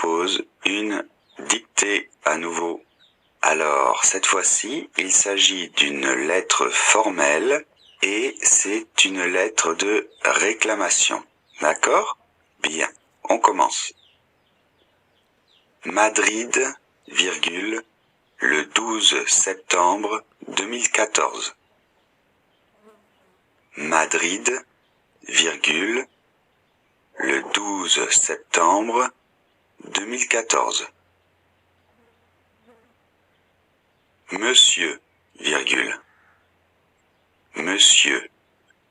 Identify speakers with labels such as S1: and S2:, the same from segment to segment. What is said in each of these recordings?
S1: propose une dictée à nouveau. Alors, cette fois-ci, il s'agit d'une lettre formelle et c'est une lettre de réclamation. D'accord? Bien, on commence. Madrid, virgule, le 12 septembre 2014. Madrid, virgule, le 12 septembre 2014. Monsieur, virgule. Monsieur,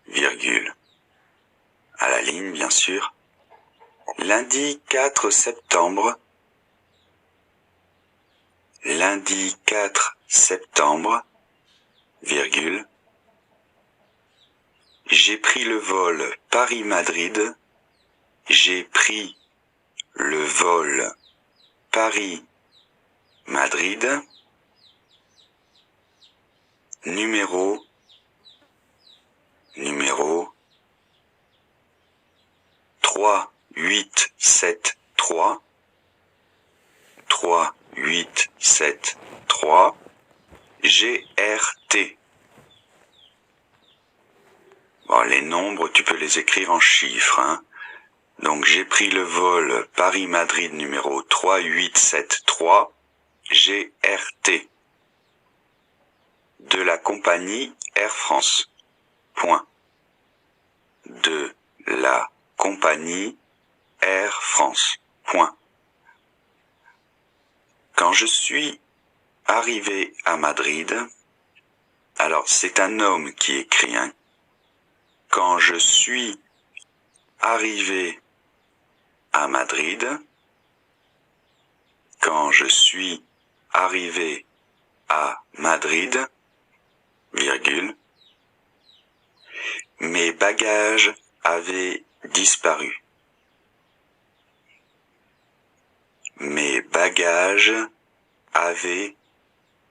S1: virgule. À la ligne, bien sûr. Lundi 4 septembre. Lundi 4 septembre, virgule. J'ai pris le vol Paris-Madrid. J'ai pris le vol Paris-Madrid. Numéro 3873 3873 GRT. Bon, les nombres, tu peux les écrire en chiffres, hein. Donc, j'ai pris le vol Paris-Madrid numéro 3873 GRT de la compagnie Air France. Point. De la compagnie Air France. Point. Quand je suis arrivé à Madrid, alors c'est un homme qui écrit, hein. Quand je suis arrivé à Madrid, quand je suis arrivé à Madrid, virgule, mes bagages avaient disparu. Mes bagages avaient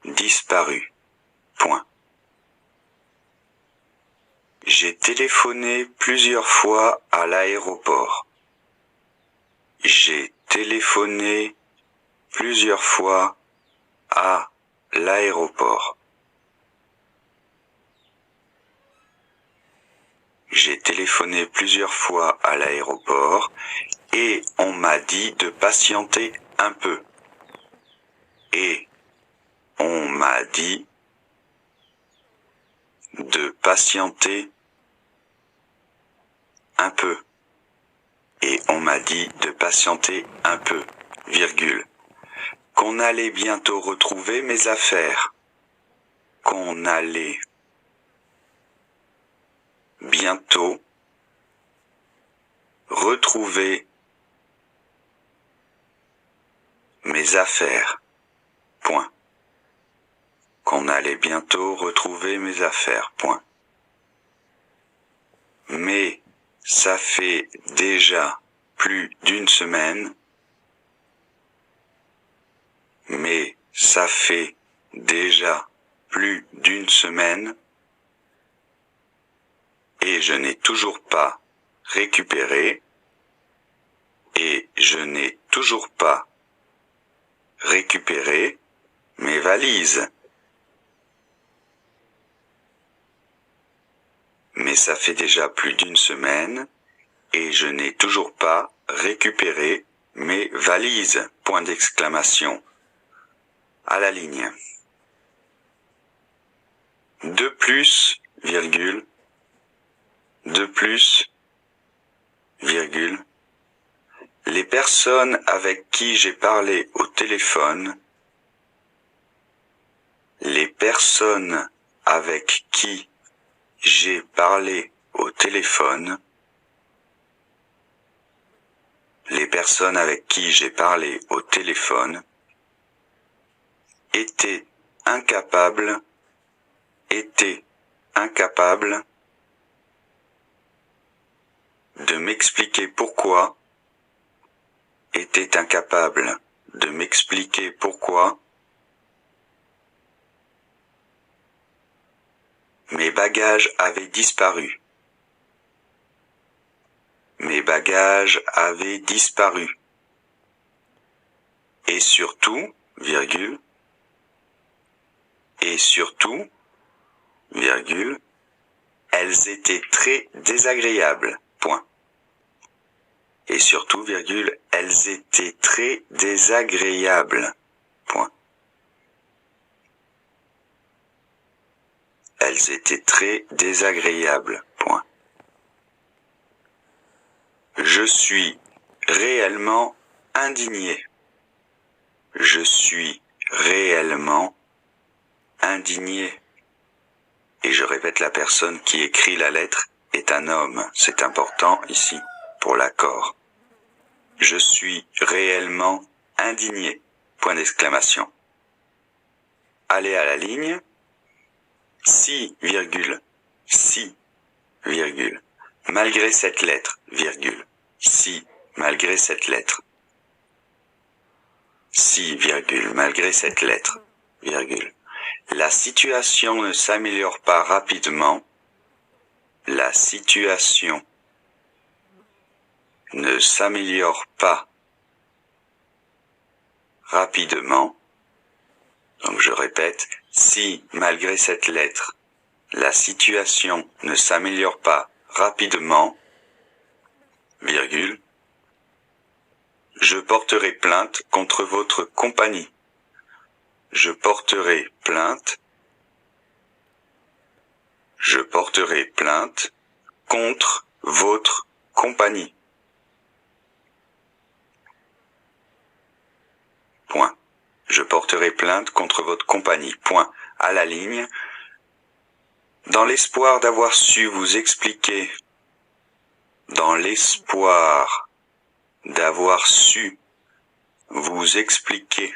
S1: disparu. Point. J'ai téléphoné plusieurs fois à l'aéroport. J'ai téléphoné plusieurs fois à l'aéroport. J'ai téléphoné plusieurs fois à l'aéroport et on m'a dit de patienter un peu. Et on m'a dit de patienter un peu. Et on m'a dit de patienter un peu, virgule. Qu'on allait bientôt retrouver mes affaires. Qu'on allait bientôt retrouver mes affaires. Point. Qu'on allait bientôt retrouver mes affaires. Point. Mais ça fait déjà plus d'une semaine. Mais ça fait déjà plus d'une semaine. Et je n'ai toujours pas récupéré. Et je n'ai toujours pas récupéré mes valises. Mais ça fait déjà plus d'une semaine et je n'ai toujours pas récupéré mes valises. Point d'exclamation. À la ligne. De plus, virgule. De plus, virgule. Les personnes avec qui j'ai parlé au téléphone. Les personnes avec qui j'ai parlé au téléphone. Les personnes avec qui j'ai parlé au téléphone étaient incapables de m'expliquer pourquoi, étaient incapables de m'expliquer pourquoi mes bagages avaient disparu. Mes bagages avaient disparu. et surtout, virgule, et surtout, virgule, elles étaient très désagréables, point. Et surtout, virgule, elles étaient très désagréables, point. Elles étaient très désagréables, point. Je suis réellement indigné. Je suis réellement indigné. Et je répète, la personne qui écrit la lettre est un homme. C'est important ici, pour l'accord. Je suis réellement indigné. Point d'exclamation. Allez à la ligne. Si, virgule, si, virgule, malgré cette lettre, virgule, si, malgré cette lettre. Si, virgule, malgré cette lettre, virgule. La situation ne s'améliore pas rapidement. La situation ne s'améliore pas rapidement. Donc je répète, si, malgré cette lettre, la situation ne s'améliore pas rapidement, virgule, je porterai plainte contre votre compagnie. Je porterai plainte. Je porterai plainte contre votre compagnie. Point. Je porterai plainte contre votre compagnie. Point. À la ligne. Dans l'espoir d'avoir su vous expliquer. Dans l'espoir d'avoir su vous expliquer.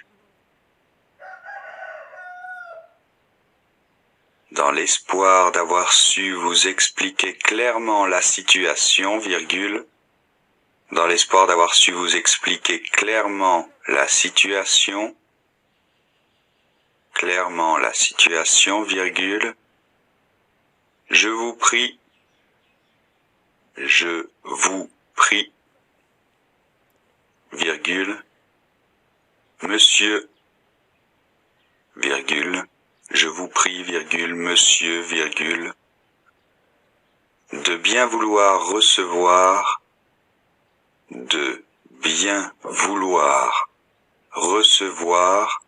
S1: Dans l'espoir d'avoir su vous expliquer clairement la situation, virgule, dans l'espoir d'avoir su vous expliquer clairement la situation, virgule, je vous prie, virgule, monsieur, virgule, je vous prie, virgule, monsieur, virgule, de bien vouloir recevoir, de bien vouloir recevoir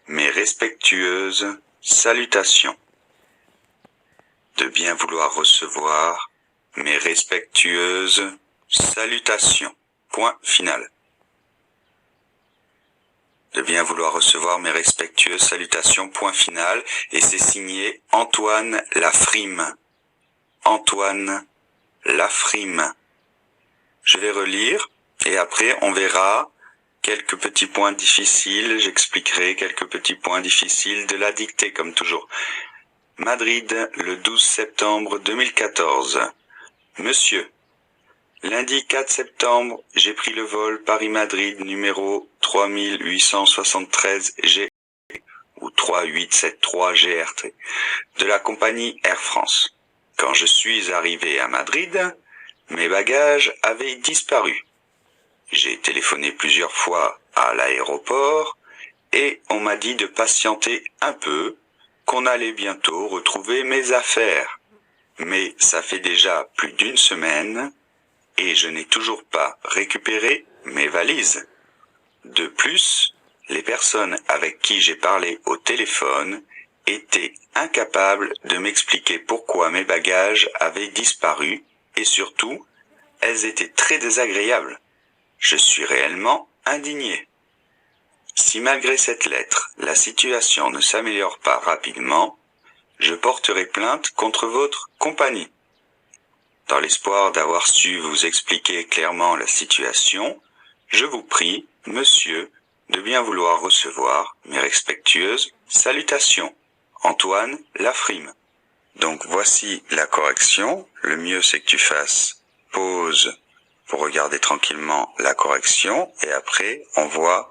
S1: mes respectueuses salutations. De bien vouloir recevoir mes respectueuses salutations. Point final. De bien vouloir recevoir mes respectueuses salutations, point final, et c'est signé Antoine Lafrime. Antoine Lafrime. Je vais relire, et après on verra quelques petits points difficiles, j'expliquerai quelques petits points difficiles de la dictée, comme toujours. Madrid, le 12 septembre 2014. Monsieur, lundi 4 septembre, j'ai pris le vol Paris-Madrid numéro 3873 G ou 3873 GRT de la compagnie Air France. Quand je suis arrivé à Madrid, mes bagages avaient disparu. J'ai téléphoné plusieurs fois à l'aéroport et on m'a dit de patienter un peu, qu'on allait bientôt retrouver mes affaires. Mais ça fait déjà plus d'une semaine et je n'ai toujours pas récupéré mes valises. De plus, les personnes avec qui j'ai parlé au téléphone étaient incapables de m'expliquer pourquoi mes bagages avaient disparu et surtout, elles étaient très désagréables. Je suis réellement indigné. Si malgré cette lettre, la situation ne s'améliore pas rapidement, je porterai plainte contre votre compagnie. Dans l'espoir d'avoir su vous expliquer clairement la situation, je vous prie, monsieur, de bien vouloir recevoir mes respectueuses salutations. Antoine Lafrime. Donc voici la correction. Le mieux c'est que tu fasses pause pour regarder tranquillement la correction et après on voit